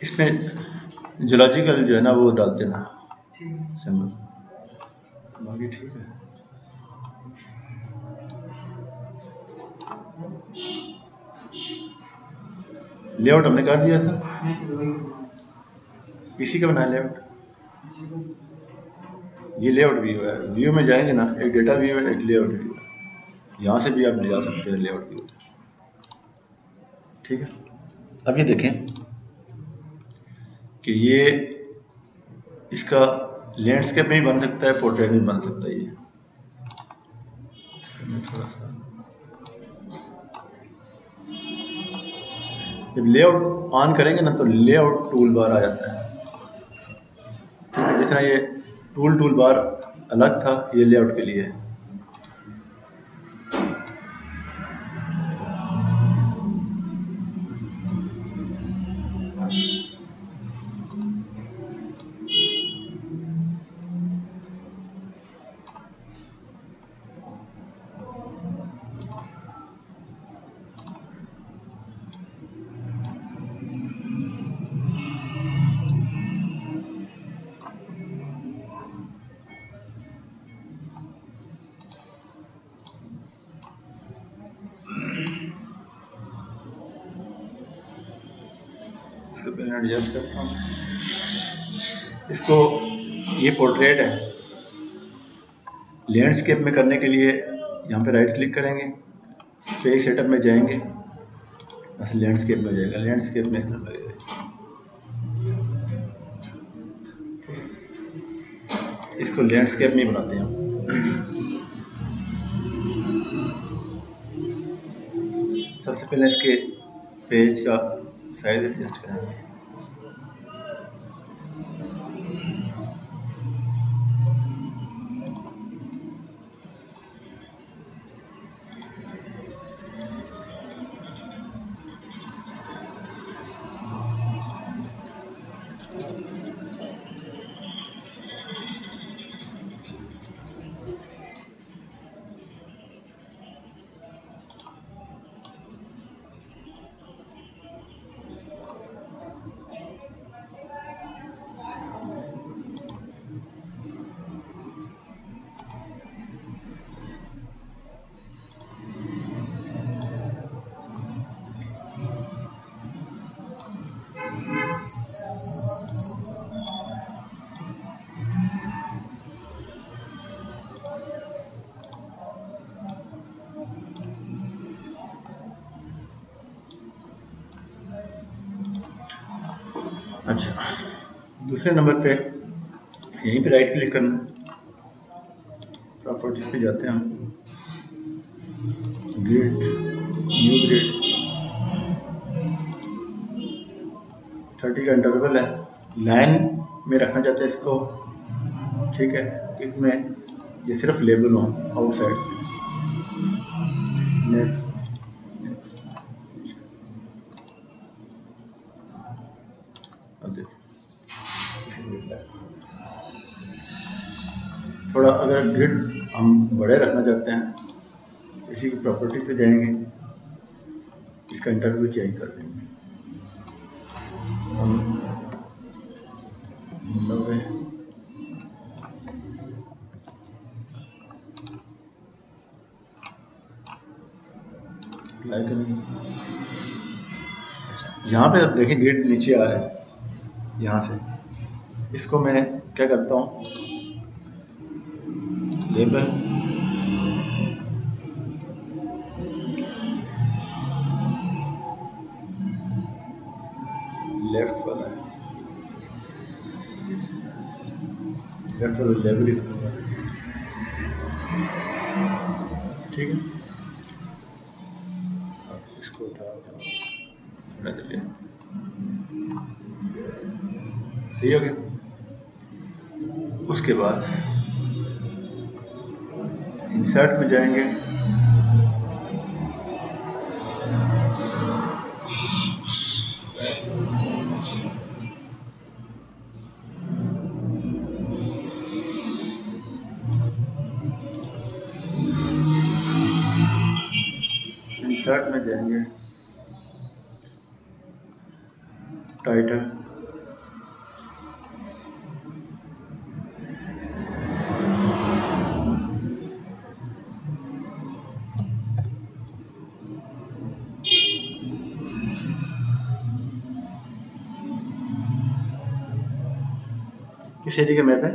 इसमें जूलॉजिकल जो है ना वो डाल देना सिंबल, बाकी ठीक है। लेआउट हमने कर दिया था, इसी का बनाया लेआउट। ये लेआउट व्यू है, व्यू में जाएंगे ना, एक डेटा व्यू है, एक लेआउट व्यू है, यहाँ से भी आप ले जा सकते हैं लेआउट व्यू। ठीक है, अब ये देखें कि ये इसका लैंडस्केप में भी बन सकता है, पोर्ट्रेट में बन सकता है। ये थोड़ा सा जब लेआउट ऑन करेंगे ना तो लेआउट टूल बार आ जाता है। ठीक है, जिस तरह ये टूल बार अलग था, ये लेआउट के लिए है। इसको पहले एडजस्ट करता हूँ। इसको, ये पोर्ट्रेट है, लैंडस्केप में करने के लिए यहाँ पे राइट क्लिक करेंगे, पेज सेटअप में जाएंगे, बस लैंडस्केप में जाएगा, लैंडस्केप में इस तरह लगेगा। इसको लैंडस्केप में बनाते हैं। सबसे पहले इसके पेज का साइज एडजस्ट करेंगे। अच्छा, दूसरे नंबर पे यहीं पे राइट क्लिक करना, प्रॉपर्टीज पे जाते हैं हम, ग्रिड, न्यू ग्रिड, 30 का इंटरवल है, लाइन में रखना चाहते हैं इसको। ठीक है, इसमें ये सिर्फ लेबल हो आउटसाइड। नेक्स्ट, थोड़ा अगर ग्रिड हम बड़े रखना चाहते हैं, इसी की प्रॉपर्टीज पे जाएंगे, इसका इंटरव्यू चेंज कर देंगे हम 90। अप्लाई करेंगे। यहाँ पे देखिए ग्रिड नीचे आ रहा है, यहाँ से इसको मैं क्या करता हूँ, लेबल, लेफ्ट वाला लेबल ही रखूँगा। ठीक है, अब इसको उठा थोड़ा देर, सही हो गया। उसके बाद इंसर्ट में जाएंगे, इंसर्ट में जाएंगे, टाइटल, किस एरिया का मैप है?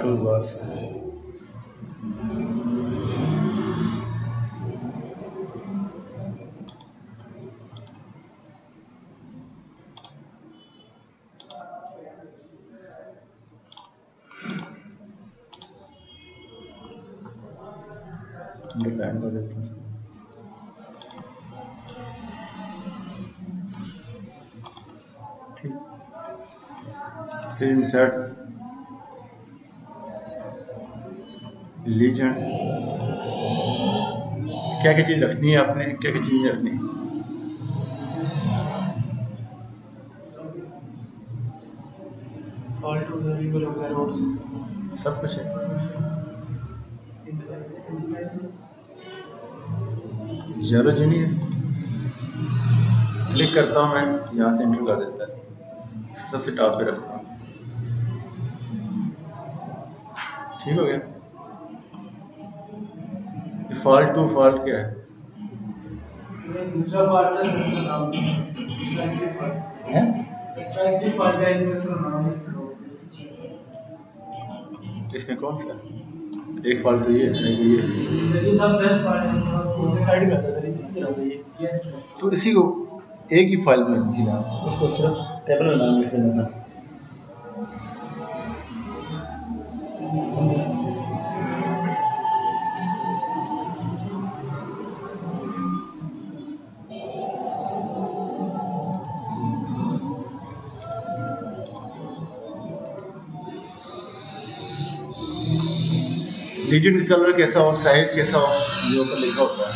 टूलबार्स, अंडरलाइन कर देता हूँ। ठीक, फिर इंसर्ट, लीजेंड, क्या क्या चीज़ रखनी है आपने, क्या क्या चीज़ रखनी है? सब कुछ है। ज़ीरो जीनियस क्लिक करता हूँ मैं, यहाँ से इंटर कर देता है, सबसे टॉप पे रखता हूँ। ठीक हो गया। डिफ़ॉल्ट टू फॉल्ट क्या है? दूसरा पार्ट है स्ट्राइक पार्ट है, इसमें कौन सा एक फॉल्ट तो ये है, ये सब 10 पार्ट है, साइड करता है सर, ये तो इसी को एक ही फाइल में खिला, उसको सिर्फ टेबल में नाम लिख देना था। लीजेंड का कलर कैसा हो, साइज कैसा हो, ये ऊपर लिखा होता है।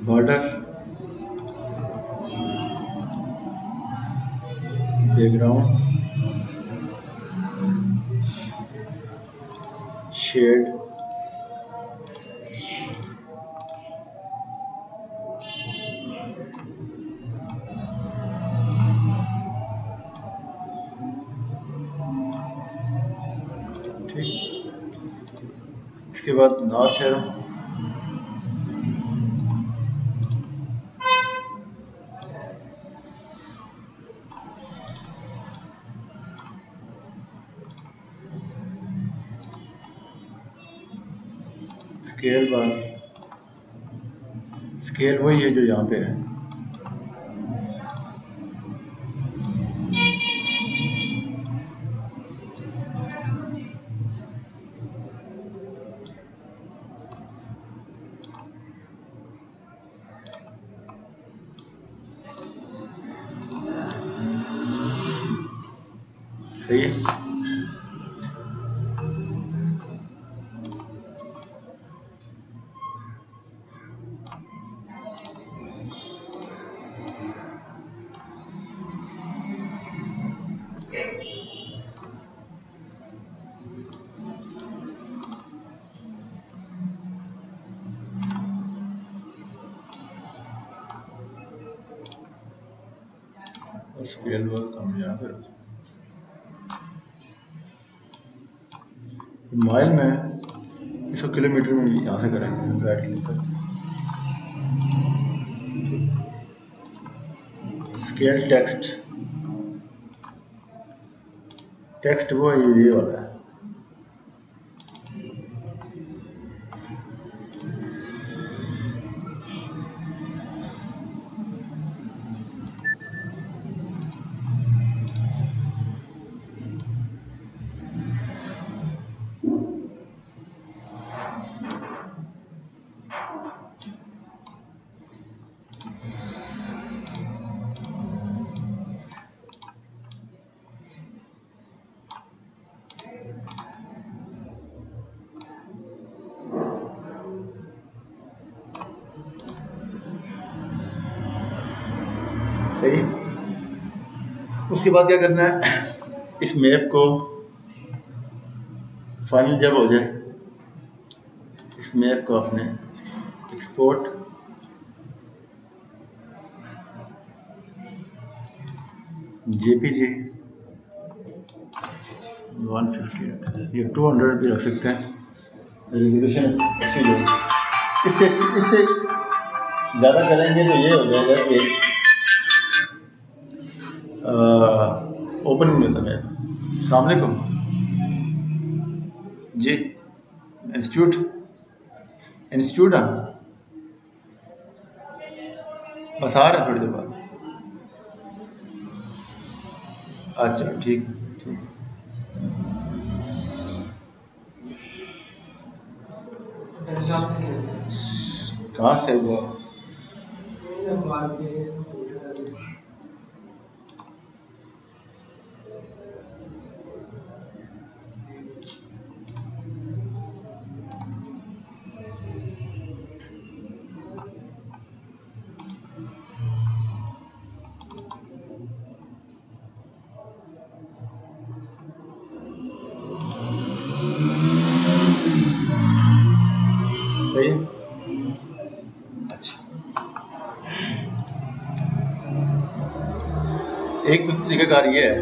बॉर्डर, बैकग्राउंड, शेड, ठीक। इसके बाद नॉर्थ एरो, स्केल बार, स्केल वही है जो यहाँ पे है। सही है। स्केल वर्क हम यहाँ पे रखें। माइल में इसको किलोमीटर में यहाँ से करेंगे, राइट क्लिक करके स्केल टेक्स्ट, टेक्स्ट वो ये वाला है, उसके बाद क्या करना है, इस मैप को फाइनल जब हो जाए, इस मैप को आपने एक्सपोर्ट जेपीजी 150, ये 200 भी रख सकते हैं, रेजोल्यूशन अच्छी जो इससे ज़्यादा करेंगे तो ये हो जाएगा कि ओपन नहीं होता मैप। अस्सलाम वालेकुम जी, इंस्टीट्यूट हाँ, बस आ रहे हैं थोड़ी देर बाद। अच्छा ठीक ठीक। कहाँ से हुआ? सही है? अच्छा, एक तो तरीकाकार ये है,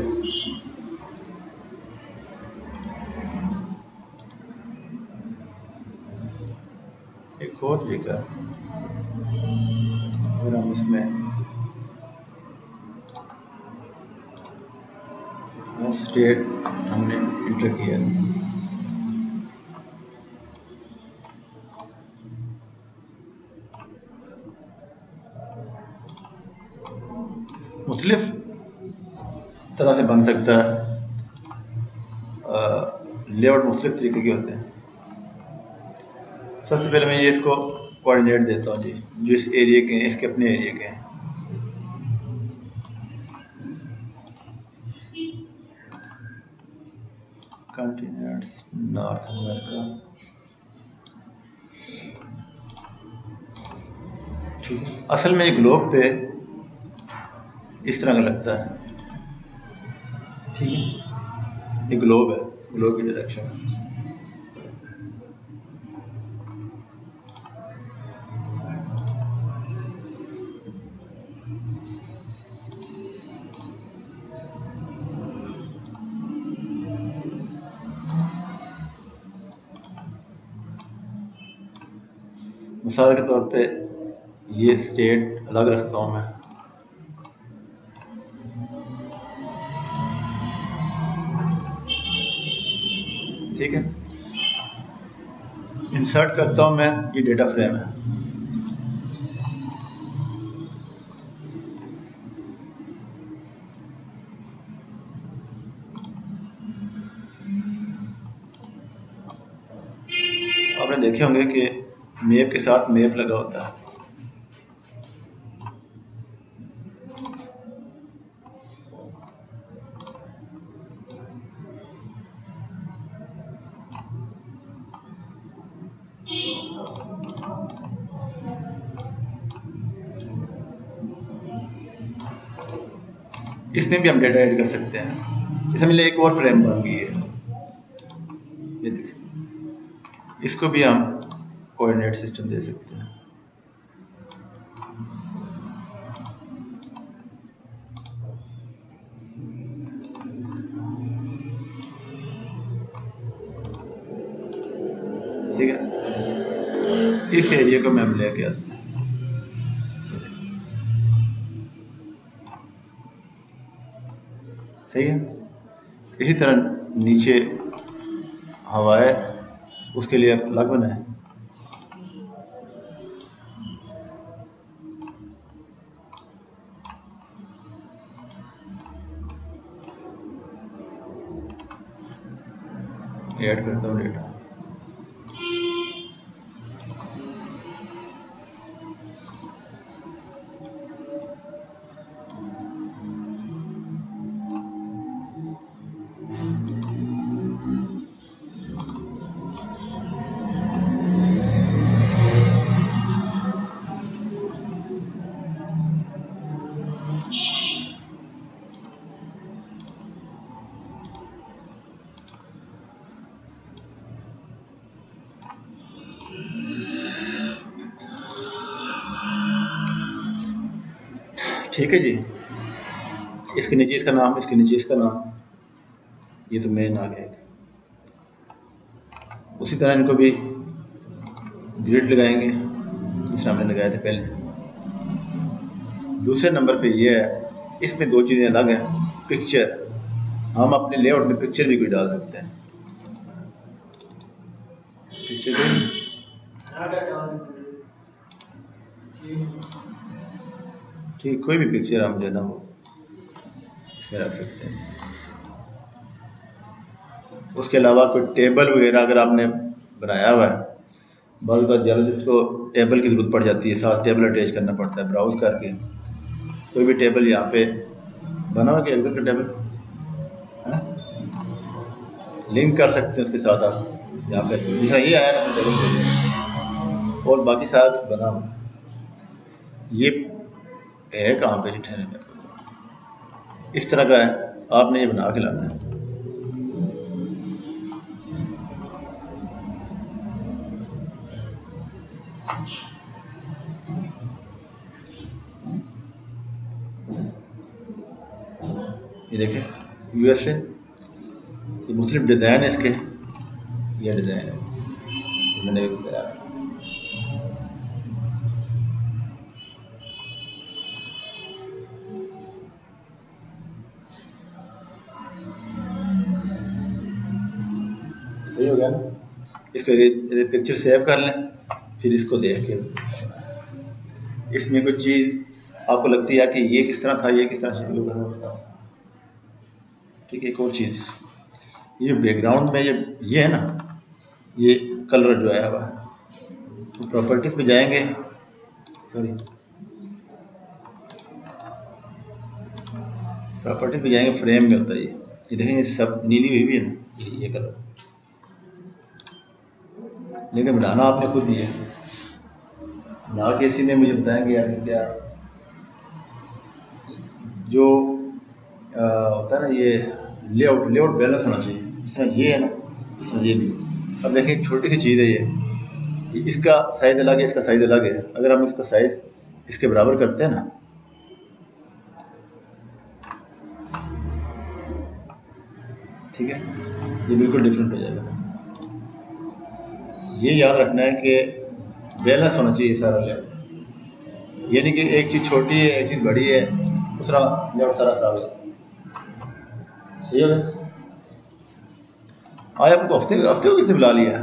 एक और तरीका, अगर हम इसमें स्टेट हमने इंटर किया, मुख्तलिफ तरह से बन सकता है, लेआउट मुख्तलिफ तरीके के होते हैं। सबसे पहले मैं ये इसको कोऑर्डिनेट देता हूँ जी, जो इस एरिया के हैं, इसके अपने एरिया के हैं। कॉन्टिनेंट्स नॉर्थ अमेरिका, ठीक है। असल में ये ग्लोब पे इस तरह का लगता है, ठीक है, ये ग्लोब है, ग्लोब की डायरेक्शन है। मिसाल के तौर पे ये स्टेट अलग रखता हूँ मैं, ठीक है। इंसर्ट करता हूँ मैं, ये डेटा फ्रेम है, आपने देखे होंगे कि मैप के साथ मैप लगा होता है। इसमें भी हम डेटा ऐड कर सकते हैं। इसमें एक और फ्रेम बन गई है, ये देखिए, इसको भी हम कोऑर्डिनेट सिस्टम दे सकते हैं। ठीक है, इस एरिया को मैं लेके आते हैं, सही है। इसी तरह नीचे हवाएं, उसके लिए अलग बनाए, ऐड करता हूँ डेटा। ठीक है जी। इसके नीचे इसका नाम, इसके नीचे इसका नाम, ये तो मेन आ गया। उसी तरह इनको भी ग्रिड लगाएंगे जिस हमने लगाए थे पहले। दूसरे नंबर पे ये है, इसमें दो चीज़ें अलग हैं। पिक्चर, हम अपने लेआउट में पिक्चर भी कोई डाल सकते हैं। पिक्चर ठीक, कोई भी पिक्चर हम जो है ना वो इसमें रख सकते हैं। उसके अलावा कोई टेबल वगैरह अगर आपने बनाया हुआ है, बहुत बार जर्नलिस्ट को टेबल की ज़रूरत पड़ जाती है, साथ टेबल अटैच करना पड़ता है। ब्राउज़ करके कोई भी टेबल यहाँ पे बना हुआ कि एक्सेल का टेबल लिंक कर सकते हैं उसके साथ। आप यहाँ पे जैसा ये आया ना टेबल और बाकी सारा बना हुआ। ये है कहाँ पे ठहरे में, इस तरह का है, आपने ये बना के लाना है। ये देखें यूएसए, ये मुख्तलिफ डिज़ाइन है इसके, ये डिज़ाइन है मैंने भी बताया। सही हो गया ना। इसको पिक्चर सेव कर लें, फिर इसको देख के इसमें कोई चीज़ आपको लगती है कि ये किस तरह था, ये किस तरह से होगा। ठीक है, एक और चीज़, ये बैकग्राउंड में ये है ना, ये कलर जो आया हुआ है, तो प्रॉपर्टीज पे जाएंगे, सॉरी प्रॉपर्टीज पे जाएंगे, फ्रेम में होता है ये देखेंगे सब नीली हुई भी है ना, ये कलर, लेकिन बनाना आपने खुद ही है ना, किसी ने मुझे बताएंगे यार क्या जो होता है ना, ये लेआउट बैलेंस होना चाहिए। इस तरह ये है ना, इस तरह ये भी। अब देखें एक छोटी सी चीज़ है ये, इसका साइज़ अलग है, इसका साइज़ अलग है। अगर हम इसका साइज़ इसके बराबर करते हैं ना, ठीक है, ये बिल्कुल डिफरेंट हो जाएगा। ये याद रखना है कि बैलेंस होना चाहिए सारा लेआउट, यानी कि एक चीज़ छोटी है एक चीज़ बड़ी है, दूसरा लेआउट सारा खराब है। सही हो गया। आज आपको हफ्ते को किसने बुला लिया?